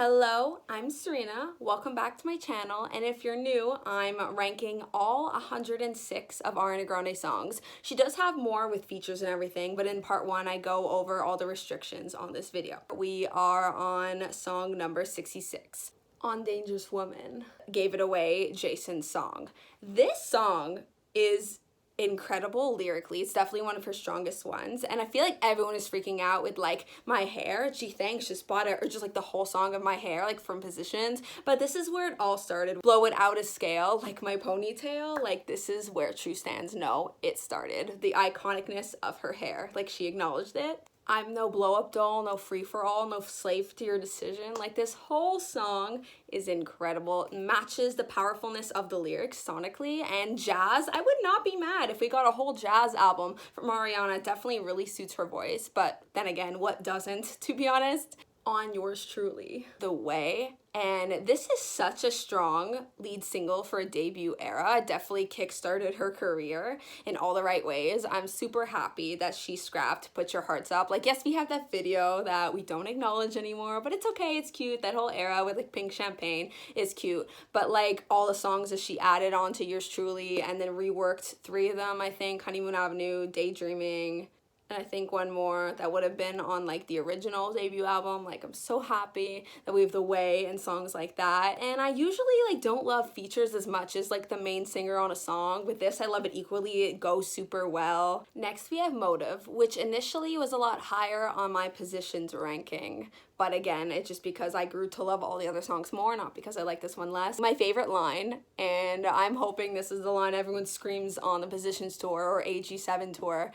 Hello, I'm Serena. Welcome back to my channel, and if you're new, I'm ranking all 106 of Ariana Grande songs. She does have more with features and everything, but in part 1 I go over all the restrictions on this video. We are on song number 66. On Dangerous Woman. Gave It Away, Jason's song. This song is incredible lyrically. It's definitely one of her strongest ones, and I feel like everyone is freaking out with like my hair. Gee, thanks, just bought it, or just like the whole song of my hair, like from Positions. But this is where it all started. Blow it out of scale, like my ponytail. Like this is where true stans know it started. The iconicness of her hair, like she acknowledged it. I'm no blow-up doll, no free-for-all, no slave to your decision. Like, this whole song is incredible. It matches the powerfulness of the lyrics sonically, and jazz. I would not be mad if we got a whole jazz album from Ariana. It definitely really suits her voice, but then again, what doesn't, to be honest? On Yours Truly, The Way. And this is such a strong lead single for a debut era. It definitely kickstarted her career in all the right ways. I'm super happy that she scrapped Put Your Hearts Up. Like, yes, we have that video that we don't acknowledge anymore, but it's okay, it's cute. That whole era with like pink champagne is cute. But like all the songs that she added onto Yours Truly and then reworked 3 of them, I think, Honeymoon Avenue, Daydreaming, and I think one more that would have been on like the original debut album. Like, I'm so happy that we have The Way and songs like that. And I usually like don't love features as much as like the main singer on a song. With this, I love it equally. It goes super well. Next we have Motive, which initially was a lot higher on my Positions ranking. But again, it's just because I grew to love all the other songs more, not because I like this one less. My favorite line, and I'm hoping this is the line everyone screams on the Positions tour or AG7 tour,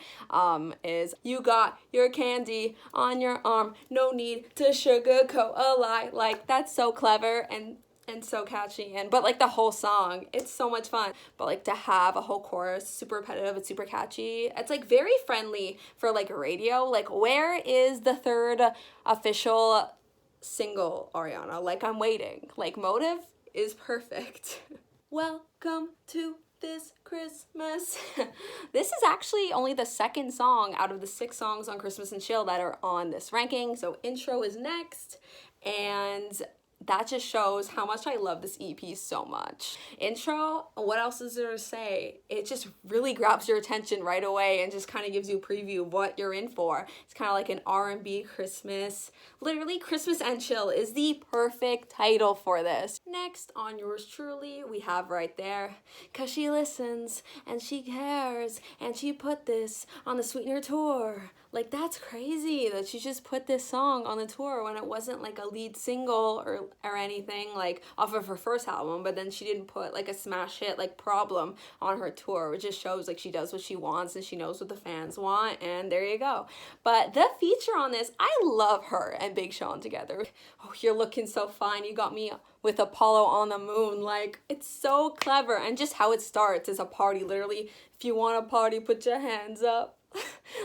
is, "You got your candy on your arm, no need to sugarcoat a lie." Like, that's so clever and so catchy, but like the whole song, it's so much fun. But like to have a whole chorus, super repetitive, it's super catchy. It's like very friendly for like radio. Like, where is the 3rd official single, Ariana? Like, I'm waiting. Like, Motive is perfect. Welcome to this Christmas. This is actually only the 2nd song out of the 6 songs on Christmas and Chill that are on this ranking. So Intro is next, and that just shows how much I love this EP so much. Intro, what else is there to say? It just really grabs your attention right away and just kind of gives you a preview of what you're in for. It's kind of like an R&B Christmas. Literally, Christmas and Chill is the perfect title for this. Next, on Yours Truly, we have right there, "'Cause she listens and she cares and she put this on the Sweetener tour." Like, that's crazy that she just put this song on the tour when it wasn't like a lead single or anything like off of her first album, but then she didn't put like a smash hit like Problem on her tour, which just shows like she does what she wants and she knows what the fans want, and there you go. But the feature on this, I love her and Big Sean together. "Oh, you're looking so fine, you got me with Apollo on the moon." Like, it's so clever, and just how it starts is a party. Literally, "If you want to party, put your hands up."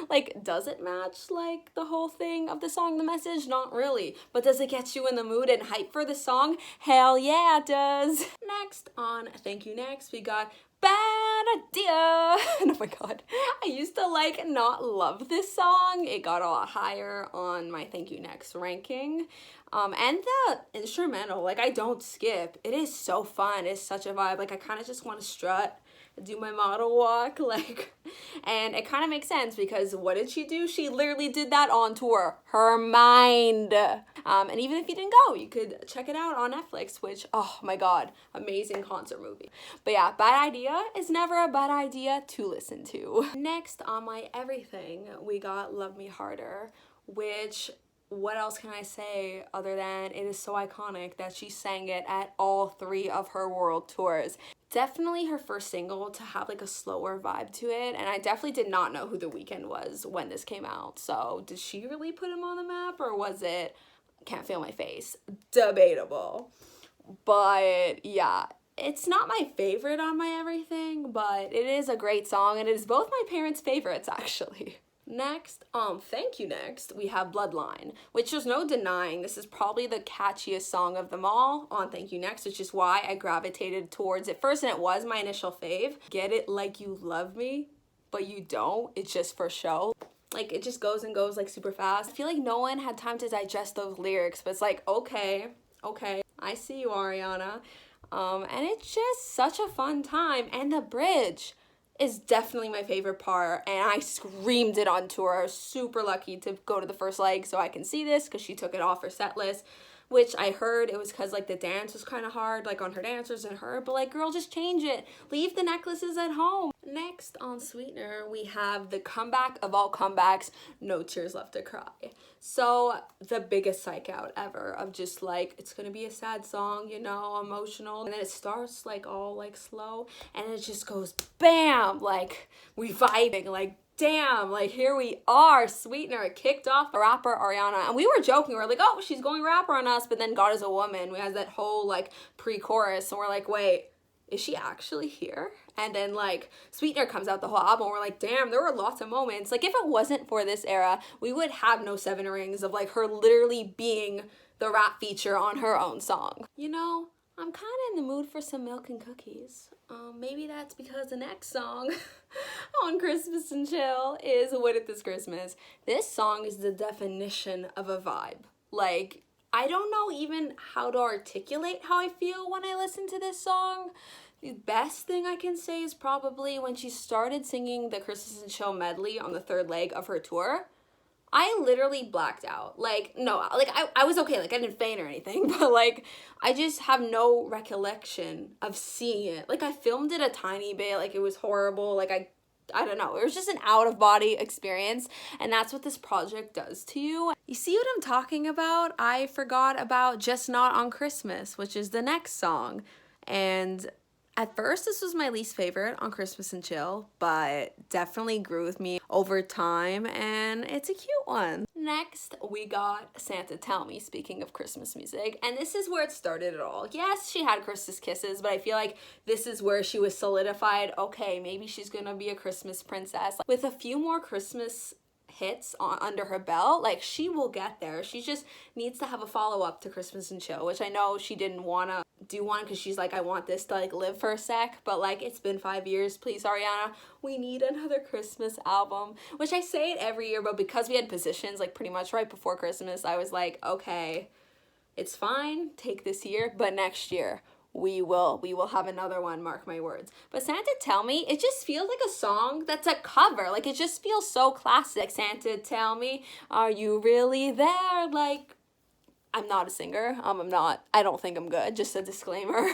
Like, does it match like the whole thing of the song, the message? Not really. But does it get you in the mood and hype for the song? Hell yeah, it does. Next, on Thank You Next, we got Bad Idea. And oh my god, I used to like not love this song. It got a lot higher on my Thank You Next ranking. And the instrumental, like, I don't skip. It is so fun. It's such a vibe. Like, I kind of just want to strut, do my model walk, like, and it kind of makes sense because what did she do? She literally did that on tour. Her mind. And even if you didn't go, you could check it out on Netflix, which, oh my god, amazing concert movie. But yeah, Bad Idea is never a bad idea to listen to. Next on my everything, we got Love Me Harder, which, what else can I say other than it is so iconic that she sang it at all 3 of her world tours. Definitely her first single to have like a slower vibe to it, and I definitely did not know who The Weeknd was when this came out. So did she really put him on the map, or was it Can't Feel My Face? Debatable. But yeah, it's not my favorite on my everything, but it is a great song, and it is both my parents' favorites actually. Next, Thank You Next, we have Bloodline, which there's no denying this is probably the catchiest song of them all on Thank You Next, which is why I gravitated towards it first, and it was my initial fave. Get it like you love me, but you don't. It's just for show. Like, it just goes and goes like super fast. I feel like no one had time to digest those lyrics, but it's like, okay, Okay, I see you, Ariana. And it's just such a fun time. And the bridge is definitely my favorite part. And I screamed it on tour. I was super lucky to go to the first leg so I can see this because she took it off her set list. Which I heard it was because like the dance was kind of hard, like on her dancers and her, but like girl, just change it. Leave the necklaces at home. Next on Sweetener, we have the comeback of all comebacks, No Tears Left to Cry. So the biggest psych out ever of just like, it's gonna be a sad song, you know, emotional. And then it starts like all like slow and it just goes bam, like we vibing, like damn, like here we are. Sweetener kicked off the rapper Ariana, and we were joking, we were like, oh, she's going rapper on us, but then God is a Woman, we had that whole like pre-chorus and we're like, wait, is she actually here? And then like Sweetener comes out the whole album, we're like, damn, there were lots of moments. Like if it wasn't for this era, we would have no Seven Rings of like her literally being the rap feature on her own song. You know, I'm kind of in the mood for some milk and cookies. Maybe that's because the next song on Christmas and Chill is What If This Christmas. This song is the definition of a vibe. Like, I don't know even how to articulate how I feel when I listen to this song. The best thing I can say is probably when she started singing the Christmas and Chill medley on the third leg of her tour. I literally blacked out. Like, no, like, I was okay. Like, I didn't faint or anything. But, like, I just have no recollection of seeing it. Like, I filmed it a tiny bit. Like, it was horrible. Like, I don't know. It was just an out-of-body experience. And that's what this project does to you. You see what I'm talking about? I forgot about Just Not on Christmas, which is the next song. And at first, this was my least favorite on Christmas and Chill, but definitely grew with me over time, and it's a cute one. Next, we got Santa Tell Me, speaking of Christmas music, and this is where it started it all. Yes, she had Christmas kisses, but I feel like this is where she was solidified. Okay, maybe she's gonna be a Christmas princess. With a few more Christmas hits under her belt, like she will get there. She just needs to have a follow-up to Christmas and Chill, which I know she didn't want to do one because she's like, I want this to like live for a sec, but like it's been 5 years. Please, Ariana, we need another Christmas album, which I say it every year, but because we had positions like pretty much right before Christmas, I was like, okay, it's fine, take this year, but next year we will have another one, mark my words. But Santa Tell Me, it just feels like a song that's a cover. Like it just feels so classic. Santa Tell Me, are you really there? Like, I'm not a singer. I don't think I'm good. Just a disclaimer.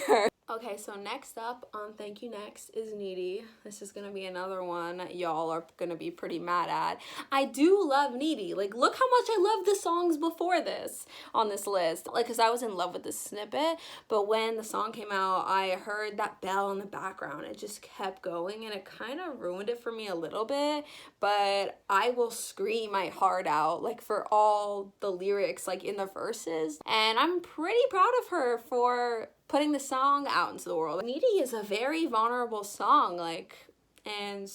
Okay, so next up on Thank You Next is Needy. This is gonna be another one y'all are gonna be pretty mad at. I do love Needy. Like, look how much I love the songs before this on this list. Like, cause I was in love with this snippet, but when the song came out, I heard that bell in the background. It just kept going and it kind of ruined it for me a little bit, but I will scream my heart out, like, for all the lyrics, like, in the verses. And I'm pretty proud of her for putting the song out into the world. Needy is a very vulnerable song, like, and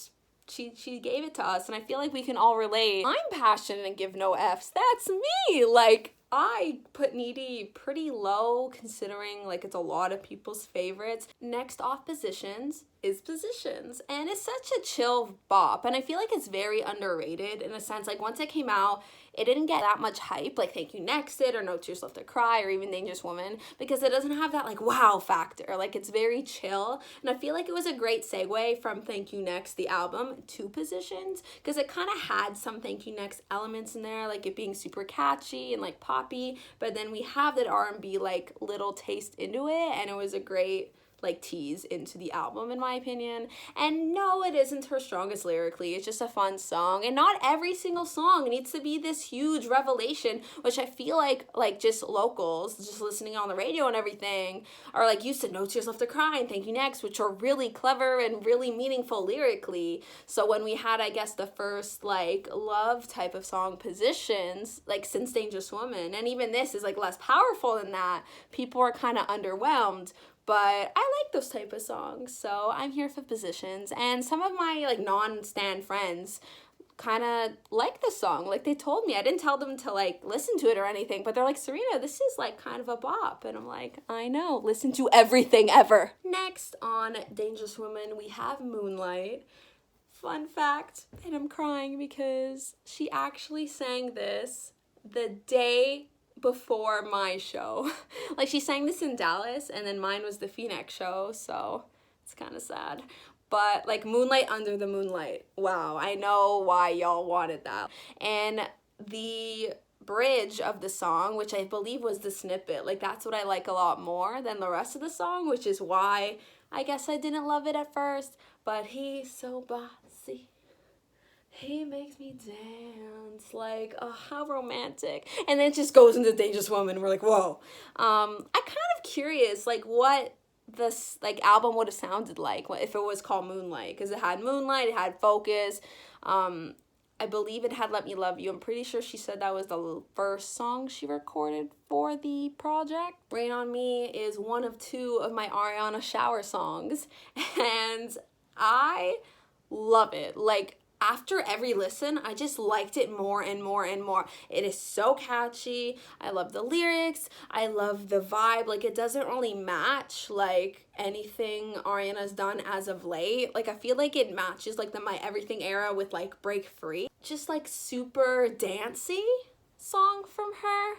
she gave it to us, and I feel like we can all relate. I'm passionate and give no F's. That's me. Like, I put Needy pretty low considering like it's a lot of people's favorites. Next off Positions is Positions, and it's such a chill bop, and I feel like it's very underrated in a sense. Like once it came out, it didn't get that much hype like Thank You Next did, or No Tears Left to Cry, or even Dangerous Woman, because it doesn't have that like wow factor. Like it's very chill, and I feel like it was a great segue from Thank You Next, the album, to Positions, because it kind of had some Thank You Next elements in there, like it being super catchy and like poppy, but then we have that R&B like little taste into it, and it was a great like tease into the album in my opinion. And no, it isn't her strongest lyrically, it's just a fun song, and not every single song needs to be this huge revelation, which I feel like just locals just listening on the radio and everything are like used to No Tears Left to Cry and Thank You Next, which are really clever and really meaningful lyrically. So when we had, I guess, the first like love type of song, Positions, like since Dangerous Woman, and even this is like less powerful than that, people are kind of underwhelmed. But I like those type of songs, so I'm here for Positions. And some of my like non-stan friends kind of like the song. Like they told me, I didn't tell them to like listen to it or anything, but they're like, Serena, this is like kind of a bop. And I'm like, I know, listen to everything ever. Next on Dangerous Woman, we have Moonlight. Fun fact, and I'm crying because she actually sang this the day before my show. Like, she sang this in Dallas, and then mine was the Phoenix show, so it's kind of sad. But like Moonlight Under the Moonlight, wow, I know why y'all wanted that. And the bridge of the song, which I believe was the snippet, like that's what I like a lot more than the rest of the song, which is why I guess I didn't love it at first. But he's so bossy, he makes me dance, like, oh, how romantic. And then it just goes into Dangerous Woman, and we're like, whoa. I'm kind of curious, like, what this, like, album would have sounded like if it was called Moonlight, because it had Moonlight, it had Focus, I believe it had Let Me Love You. I'm pretty sure she said that was the first song she recorded for the project. Rain on Me is one of 2 of my Ariana shower songs, and I love it. Like, after every listen, I just liked it more and more and more. It is so catchy. I love the lyrics. I love the vibe. Like, it doesn't really match, like, anything Ariana's done as of late. Like, I feel like it matches, like, the My Everything era with, like, Break Free. Just, like, super dancey song from her.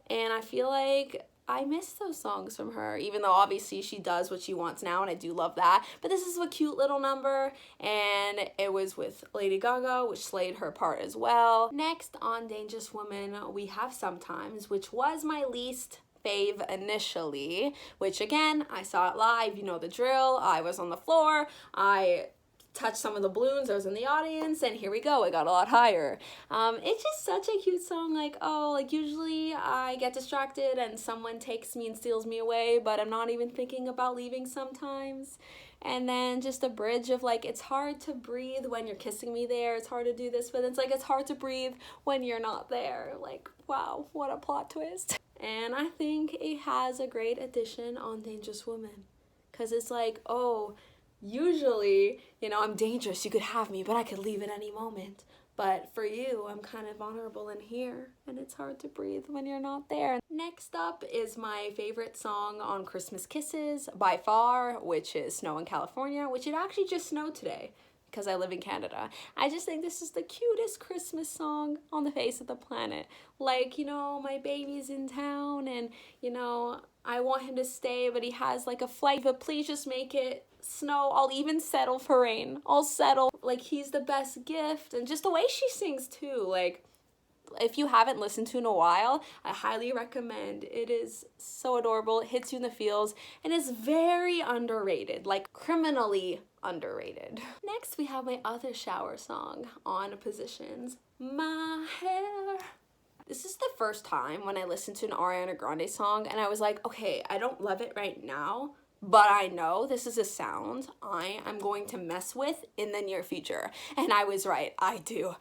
And I feel like I miss those songs from her, even though obviously she does what she wants now, and I do love that. But this is a cute little number, and it was with Lady Gaga, which slayed her part as well. Next on Dangerous Woman, we have Sometimes, which was my least fave initially, which again, I saw it live, you know the drill. I was on the floor, I touched some of the balloons, I was in the audience, and here we go, it got a lot higher. It's just such a cute song. Like, oh, like usually I get distracted and someone takes me and steals me away, but I'm not even thinking about leaving sometimes. And then just a bridge of like, it's hard to breathe when you're kissing me there, it's hard to do this, but it's like, it's hard to breathe when you're not there. Like, wow, what a plot twist. And I think it has a great addition on Dangerous Woman, because it's like, oh, usually, you know, I'm dangerous, you could have me, but I could leave at any moment. But for you, I'm kind of vulnerable in here, and it's hard to breathe when you're not there. Next up is my favorite song on Christmas Kisses by far, which is Snow in California, which it actually just snowed today because I live in Canada. I just think this is the cutest Christmas song on the face of the planet. Like, you know, my baby's in town, and, you know, I want him to stay, but he has like a flight, but please just make it snow. I'll even settle for rain. I'll settle. Like, he's the best gift. And just the way she sings too, like, if you haven't listened to in a while, I highly recommend. It is so adorable. It hits you in the feels, and is very underrated, like criminally underrated. Next, we have my other shower song on Positions, My Hair. This is the first time when I listened to an Ariana Grande song, and I was like, okay, I don't love it right now, but I know this is a sound I am going to mess with in the near future. And I was right, I do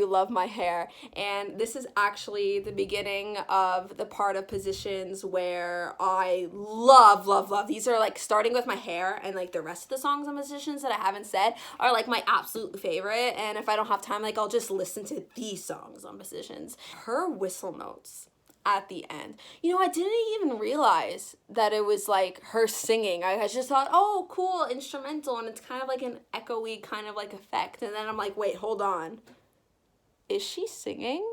love my hair. And this is actually the beginning of the part of Positions where I love. These are like starting with my hair, and like the rest of the songs on Positions that I haven't said are like my absolute favorite. And if I don't have time, like I'll just listen to these songs on Positions. Her whistle notes at the end. You know, I didn't even realize that it was like her singing. I just thought, oh, cool, instrumental, and it's kind of like an echoey kind of like effect. And then I'm like, wait, hold on. Is she singing?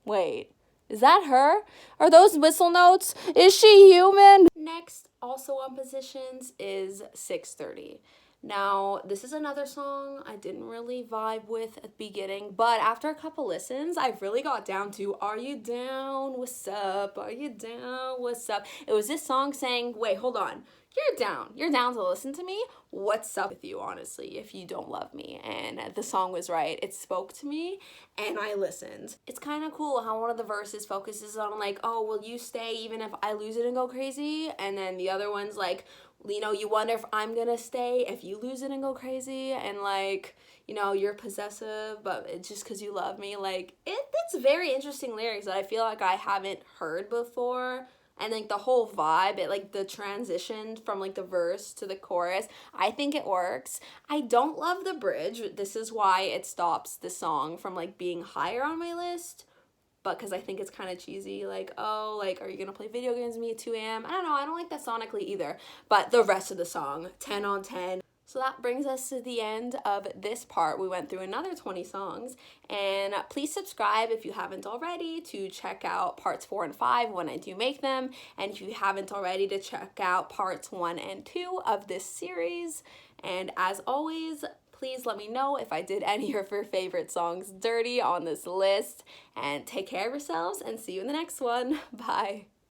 Wait, is that her? Are those whistle notes? Is she human? Next, also on Positions, is 6:30. Now, this is another song I didn't really vibe with at the beginning, but after a couple listens, I really got down to, are you down? What's up? Are you down? What's up? It was this song saying, wait, hold on. You're down. You're down to listen to me? What's up with you, honestly, if you don't love me? And the song was right. It spoke to me, and I listened. It's kind of cool how one of the verses focuses on, like, oh, will you stay even if I lose it and go crazy? And then the other one's like, you know, you wonder if I'm gonna stay if you lose it and go crazy, and like, you know, you're possessive, but it's just because you love me. Like, it's very interesting lyrics that I feel like I haven't heard before. And like the whole vibe, it like the transition from like the verse to the chorus, I think it works. I don't love the bridge. This is why it stops the song from like being higher on my list. But because I think it's kind of cheesy, like, oh, like, are you gonna play video games with me at 2 a.m.? I don't know, I don't like that sonically either. But the rest of the song, 10 on 10, So that brings us to the end of this part. We went through another 20 songs, and please subscribe if you haven't already to check out parts 4 and 5 when I do make them, and if you haven't already, to check out parts 1 and 2 of this series. And as always, please let me know if I did any of your favorite songs dirty on this list, and take care of yourselves and see you in the next one. Bye.